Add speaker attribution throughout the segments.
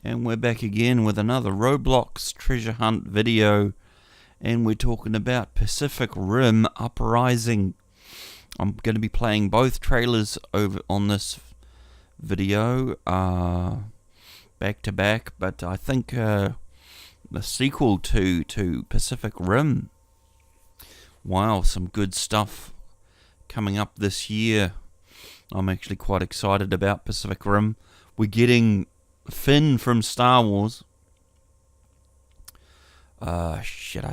Speaker 1: And we're back again with another Roblox treasure hunt video, and we're talking about Pacific Rim Uprising. I'm going to be playing both trailers over on this video, back to back, but I think the sequel to Pacific Rim, wow, some good stuff coming up this year. I'm actually quite excited about Pacific Rim. We're getting Finn from Star Wars. I should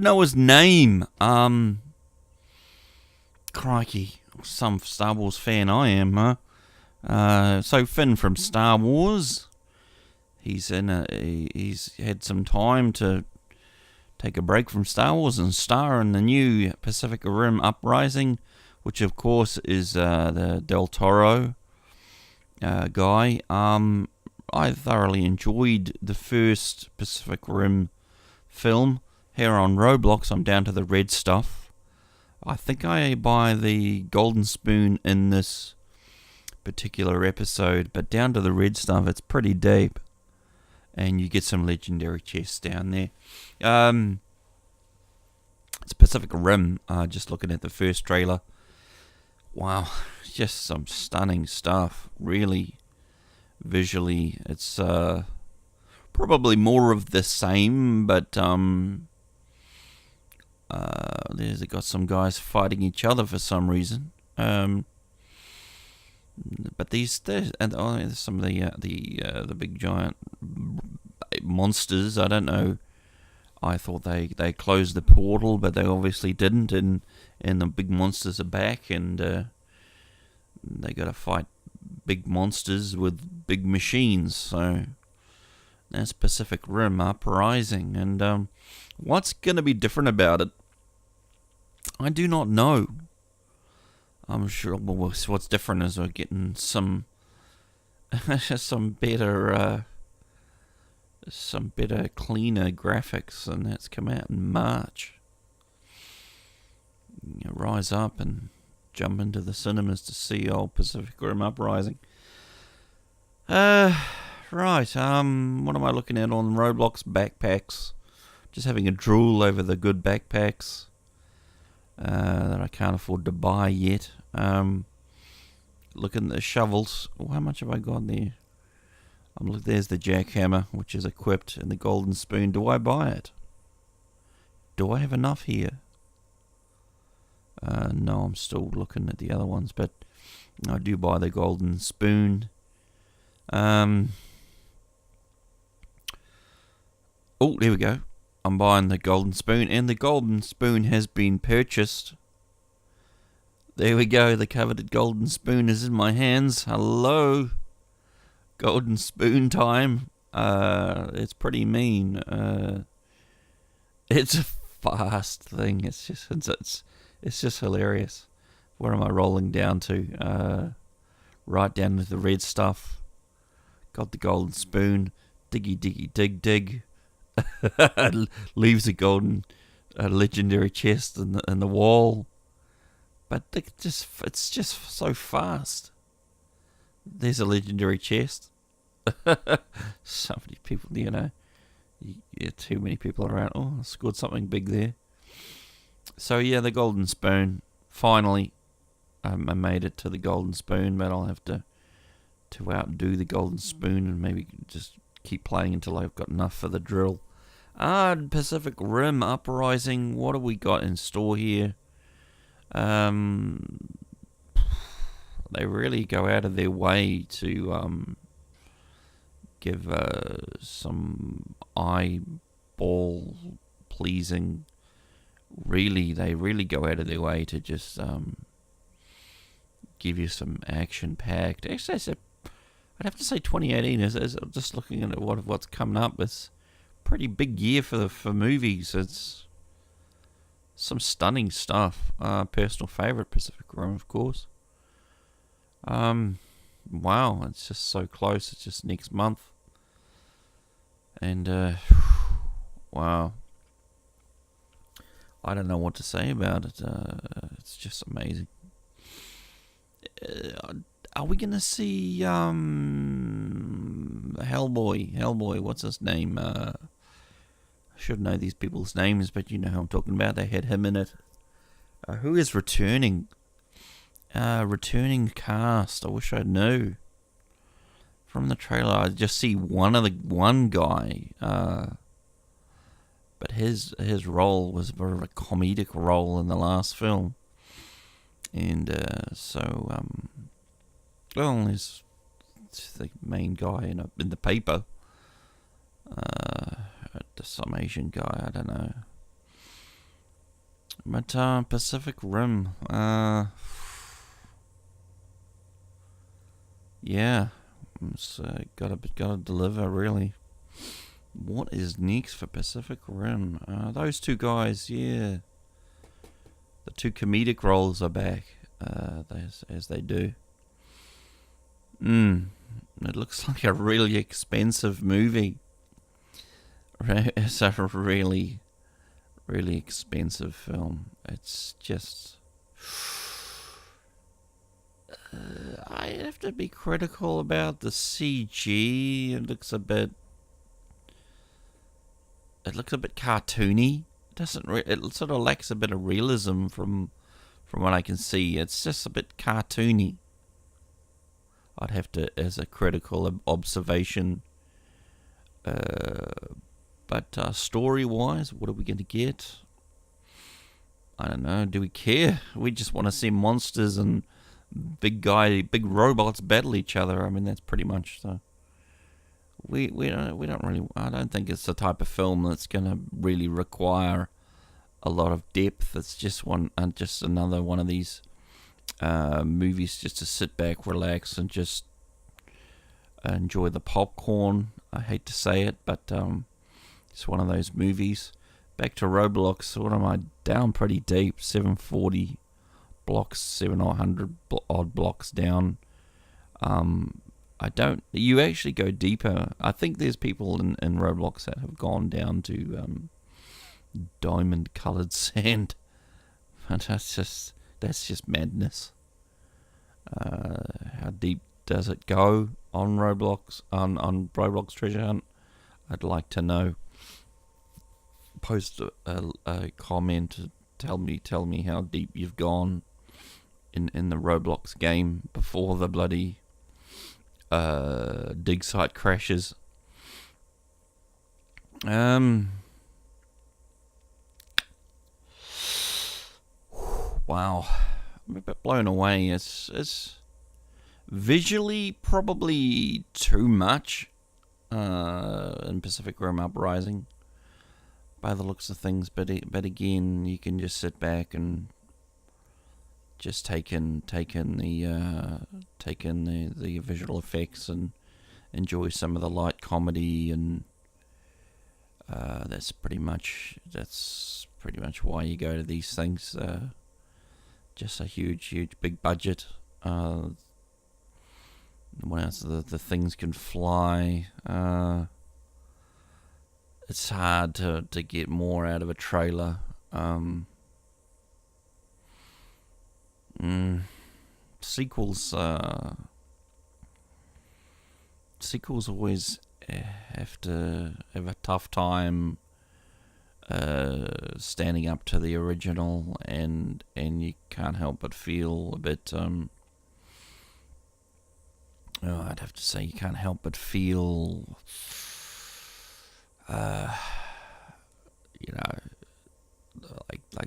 Speaker 1: know his name. Crikey, some Star Wars fan I am, huh? So Finn from Star Wars. He's had some time to take a break from Star Wars and star in the new Pacific Rim Uprising, which of course is the Del Toro guy. I thoroughly enjoyed the first Pacific Rim film. Here on Roblox, I'm down to the red stuff. I think I buy the golden spoon in this particular episode, but down to the red stuff, it's pretty deep. And you get some legendary chests down there. It's Pacific Rim, just looking at the first trailer. Wow, just some stunning stuff. Really, visually, it's probably more of the same, but there's got some guys fighting each other for some reason. But there's some of the big giant monsters. I don't know. I thought they closed the portal, but they obviously didn't, and the big monsters are back, and they got to fight big monsters with big machines. So that's Pacific Rim Uprising, and what's going to be different about it? I do not know. I'm sure what's different is we're getting some better cleaner graphics, and that's come out in March. Rise up and jump into the cinemas to see old Pacific Rim Uprising. Right, what am I looking at on Roblox? Backpacks. Just having a drool over the good backpacks that I can't afford to buy yet. Looking at the shovels. How much have I got there? There's the jackhammer, which is equipped, and the golden spoon. Do I buy it? Do I have enough here? No, I'm still looking at the other ones, but I do buy the golden spoon. Oh, there we go. I'm buying the golden spoon, and the golden spoon has been purchased. There we go. The coveted golden spoon is in my hands. Hello. Golden spoon time. It's pretty mean. It's a fast thing. It's just hilarious. Where am I rolling down to? Right down to the red stuff. Got the golden spoon. Diggy diggy dig dig. Leaves a golden legendary chest in the wall. But it's just so fast. There's a legendary chest. So many people, too many people around. Oh, I scored something big there. So yeah, the golden spoon. Finally, I made it to the golden spoon, but I'll have to outdo the golden spoon and maybe just keep playing until I've got enough for the drill. Pacific Rim Uprising. What have we got in store here? They really go out of their way to give some eyeball pleasing. They really go out of their way to just give you some action packed. Actually, I'd have to say 2018 is just looking at what's coming up. It's a pretty big year for movies. It's some stunning stuff. Personal favorite, Pacific Rim, of course. Wow, it's just so close. It's just next month. And, wow. I don't know what to say about it. It's just amazing. Are we gonna see Hellboy? What's his name? I should know these people's names, but you know who I'm talking about. They had him in it. Who is returning? Returning cast. I wish I knew. From the trailer, I just see one guy. But his role was more of a comedic role in the last film, and well, he's the main guy in the paper. Some Asian guy, I don't know. But Pacific Rim, yeah, it's gotta deliver really. What is next for Pacific Rim? Those two guys, yeah, the two comedic roles are back, as they do. It looks like a really expensive movie. It's a really, really expensive film. It's just... I have to be critical about the CG. It looks a bit cartoony. It sort of lacks a bit of realism from what I can see. It's just a bit cartoony. I'd have to, as a critical observation. But story-wise, what are we going to get? I don't know. Do we care? We just want to see monsters and big robots battle each other. I mean, that's pretty much so. We don't really. I don't think it's the type of film that's going to really require a lot of depth. It's just another one of these movies just to sit back, relax, and just enjoy the popcorn. I hate to say it, but it's one of those movies. Back to Roblox. What am I down pretty deep? 740 blocks, 700 odd blocks down. You actually go deeper. I think there's people in Roblox that have gone down to diamond coloured sand. But that's just madness. How deep does it go on Roblox, on Roblox Treasure Hunt? I'd like to know. Post a comment to tell me how deep you've gone in the Roblox game before the bloody dig site crashes. Wow, I'm a bit blown away. It's visually probably too much in Pacific Rim Uprising, by the looks of things. But again, you can just sit back and just take in the visual effects and enjoy some of the light comedy, and that's pretty much why you go to these things. Just a huge big budget. What else? The things can fly. It's hard to get more out of a trailer. Sequels always have a tough time standing up to the original, and you can't help but feel a bit I'd have to say you can't help but feel like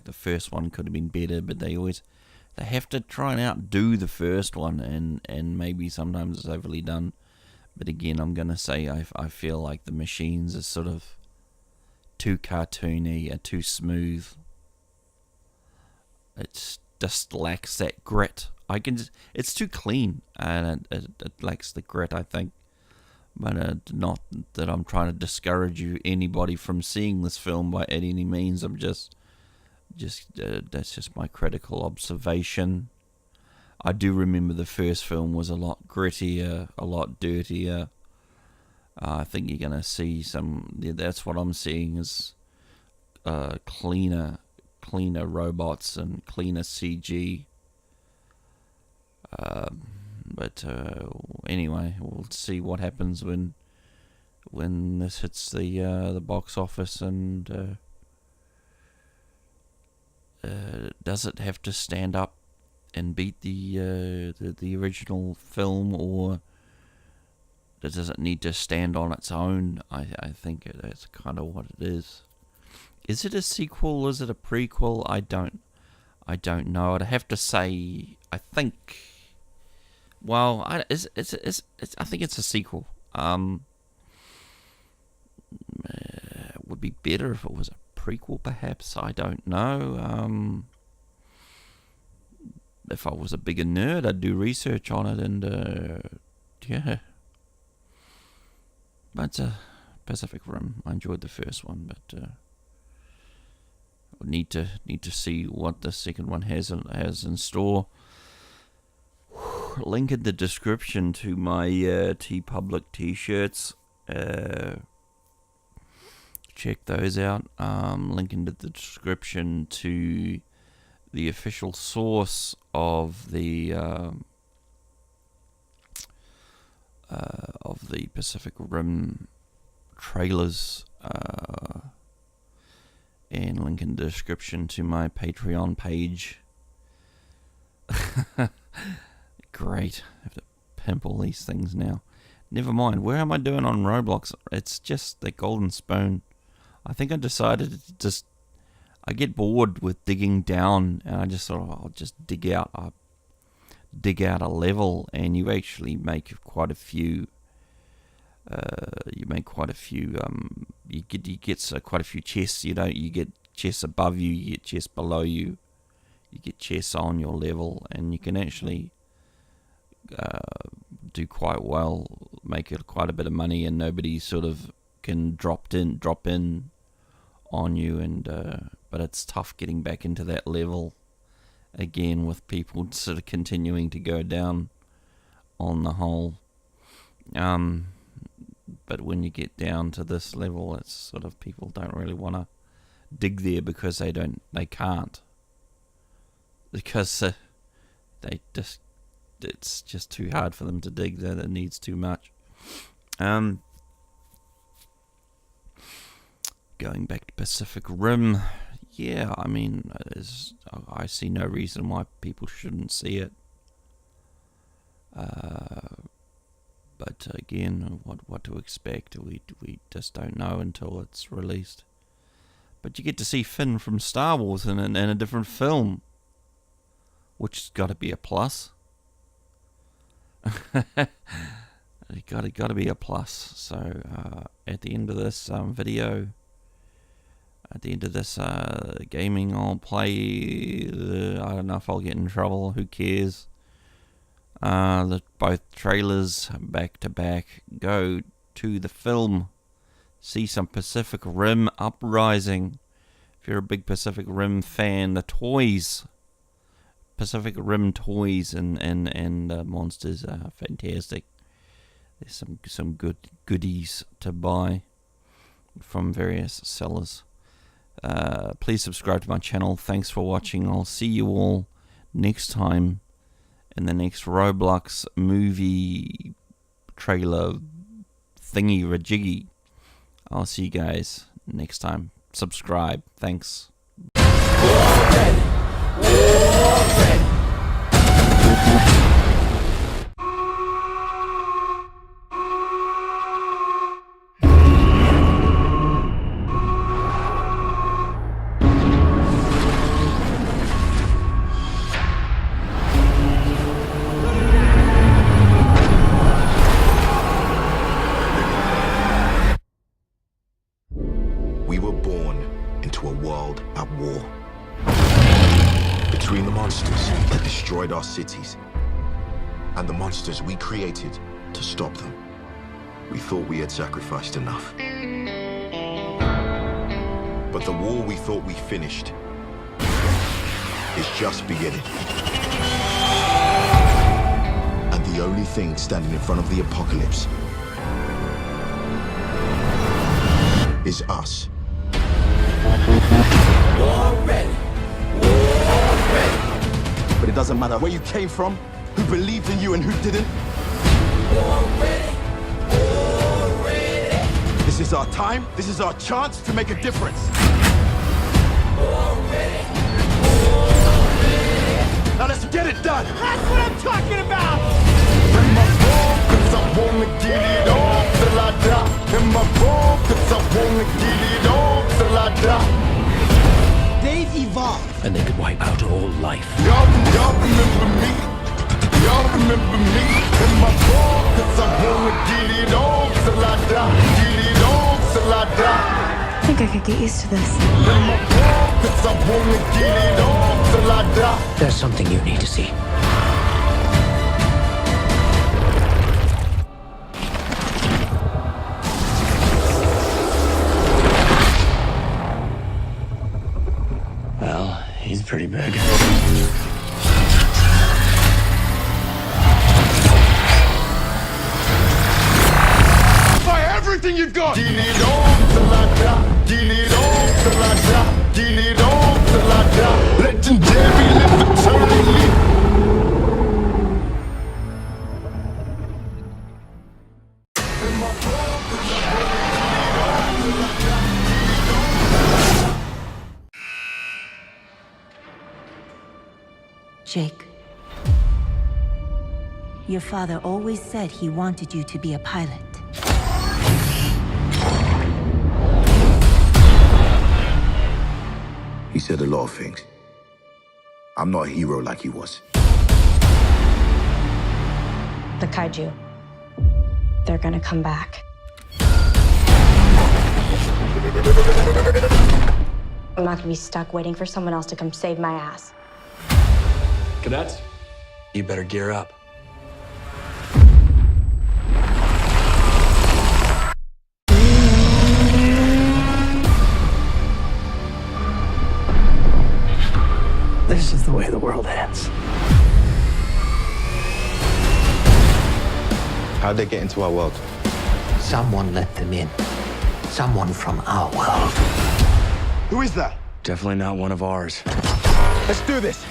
Speaker 1: the first one could have been better, but they have to try and outdo the first one, and maybe sometimes it's overly done. But again, I'm gonna say I feel like the machines are sort of too cartoony, too smooth. It just lacks that grit. It's too clean, and it lacks the grit, I think. But not that I'm trying to discourage anybody from seeing this film by any means. I'm just that's just my critical observation. I do remember the first film was a lot grittier, a lot dirtier. I think you're gonna see that's what I'm seeing is cleaner robots and cleaner CG. But anyway, we'll see what happens when this hits the box office, and does it have to stand up and beat the original film, or does it need to stand on its own? I think that's kind of what it is. Is it a sequel? Is it a prequel? I don't know. I'd have to say, I think. Well, I think it's a sequel. Would be better if it was a prequel, perhaps. I don't know. If I was a bigger nerd, I'd do research on it, and yeah. But Pacific Rim, I enjoyed the first one, but need to see what the second one has in store. Link in the description to my TeePublic t-shirts. Check those out. Link in the description to the official source of the Pacific Rim trailers, and link in the description to my Patreon page. Great, I have to pimp all these things now. Never mind, where am I doing on Roblox? It's just the golden spoon. I think I decided to I get bored with digging down, and I just thought, I'll just dig out a level, and you actually make quite a few. You get quite a few chests. You get chests above you, you get chests below you, you get chests on your level, and you can actually do quite well, make it quite a bit of money, and nobody sort of can drop in on you, and but it's tough getting back into that level again with people sort of continuing to go down on the hole. But when you get down to this level, it's sort of people don't really want to dig there because they can't, because it's just too hard for them to dig there. That needs too much. Going back to Pacific Rim, yeah, I mean, I see no reason why people shouldn't see it. But again, what to expect? We just don't know until it's released. But you get to see Finn from Star Wars in a different film, which has got to be a plus. It got to be a plus. So at the end of this video, at the end of this gaming, I'll play. I don't know if I'll get in trouble. Who cares? Both trailers back to back. Go to the film, see some Pacific Rim Uprising. If you're a big Pacific Rim fan, the toys, Pacific Rim toys and monsters are fantastic. There's some good goodies to buy from various sellers. Please subscribe to my channel. Thanks for watching. I'll see you all next time in the next Roblox movie trailer thingy rajiggy. I'll see you guys next time. Subscribe. Thanks.
Speaker 2: We were born into a world at war. Between the monsters that destroyed our cities and the monsters we created to stop them. We thought we had sacrificed enough. But the war we thought we finished is just beginning. And the only thing standing in front of the apocalypse is us. War ready. War ready. But it doesn't matter where you came from who believed in you and who didn't? This is our time. This is our chance to make a difference. Now let's get it done. That's what I'm talking about.
Speaker 3: In my phone, 'cause I wanna get it on till I die. In my phone, 'cause I wanna get it on till I die.
Speaker 4: They've evolved.
Speaker 5: And they could wipe out all life.
Speaker 3: Y'all remember me? Y'all remember me? In my phone, 'cause I wanna get it on till I die. Get it on till I die.
Speaker 6: I think I could get used to this.
Speaker 3: In my phone, 'cause I wanna get it on till I die.
Speaker 5: There's something you need to see. Well, he's pretty big.
Speaker 2: Fire everything you've got.
Speaker 3: Get it on till I die. Get it on till I die. Get it on till I die. Legendary, live eternally.
Speaker 7: Jake, your father always said he wanted you to be a pilot.
Speaker 2: He said a lot of things. I'm not a hero like he was.
Speaker 6: The kaiju. They're gonna come back. I'm not gonna be stuck waiting for someone else to come save my ass.
Speaker 5: Cadets, you better gear up. This is the way the world ends.
Speaker 2: How'd they get into our world?
Speaker 5: Someone let them in. Someone from our world.
Speaker 2: Who is that?
Speaker 5: Definitely not one of ours.
Speaker 2: Let's do this.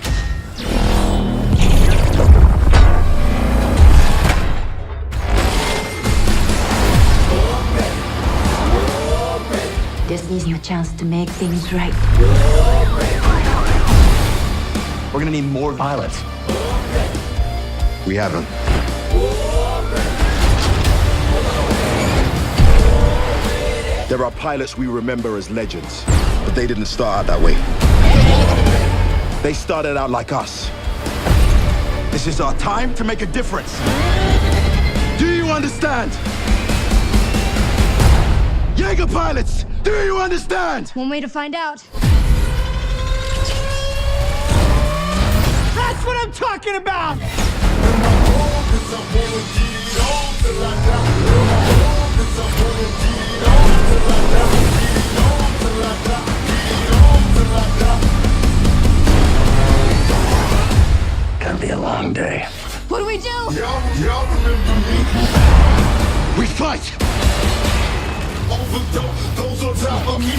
Speaker 7: This is your chance to make things right.
Speaker 2: We're gonna need more pilots. We haven't. There are pilots we remember as legends, but they didn't start out that way. They started out like us. This is our time to make a difference. Do you understand? Jaeger pilots, do you understand?
Speaker 6: One way to find out.
Speaker 4: That's what I'm talking about.
Speaker 5: Gonna be a long day.
Speaker 6: What do we do?
Speaker 3: Y'all remember me?
Speaker 2: We fight!
Speaker 3: Overdose, those on top of me.